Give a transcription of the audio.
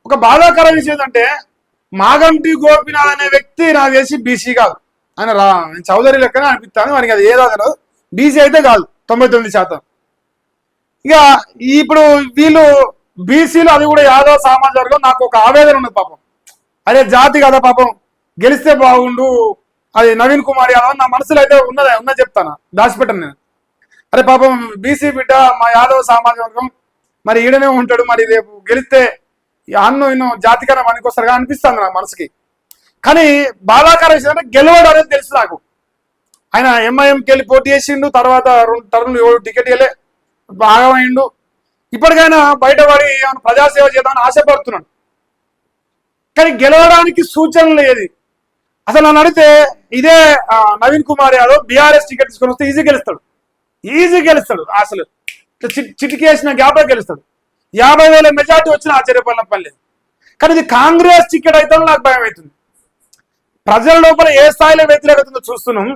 ఒక బాధాకర విషయం ఏంటంటే మాగంటి గోపినాథ్ అనే వ్యక్తి నాకు తెలిసి బీసీ కాదు. ఆయన చౌదరి లెక్కనే అనిపిస్తాను, వారికి అది ఏదో బీసీ అయితే కాదు 99%. ఇక ఇప్పుడు వీళ్ళు బీసీలు, అది కూడా యాదవ సామాజిక వర్గం. నాకు ఒక ఆవేదన ఉన్నది పాపం. అదే జాతి కదా పాపం, గెలిస్తే బాగుండు, అది నవీన్ కుమార్ యాదవ్ నా మనసులో అయితే ఉన్నది చెప్తాను, దాచిపెట్టాను నేను. అరే పాపం బీసీ బిడ్డ, మా యాదవ సామాజిక వర్గం, మరి ఈడనే ఉంటాడు, మరి రేపు గెలిస్తే అన్ను ఇన్నో జాతికన్నా పనికొస్తారుగా అనిపిస్తుంది నా మనసుకి. కానీ బాధాకర విషయం అంటే గెలవడం అనేది తెలుసు నాకు. ఆయన ఎంఐఎంకి వెళ్ళి పోటీ చేసిండు, తర్వాత 2 టర్ములు టికెట్ వెళ్ళే భాగమైండు. ఇప్పటికైనా బయటపడి ఏమైనా ప్రజాసేవ చేద్దామని ఆశపడుతున్నాడు. కానీ గెలవడానికి సూచనలు ఏది? అసలు నన్ను అడిగితే ఇదే నవీన్ కుమార్ యాదవ్ బీఆర్ఎస్ టికెట్ తీసుకొని వస్తే ఈజీ గెలుస్తాడు. అసలు చిటికేసిన గ్యాప్లో గెలుస్తాడు. 50,000 మెజార్టీ వచ్చిన ఆశ్చర్యపడిన పని లేదు. కానీ ఇది కాంగ్రెస్ టికెట్ అయితే నాకు భయం అవుతుంది. ప్రజల లోపల ఏ స్థాయిలో వ్యతిరేకత చూస్తున్నాం.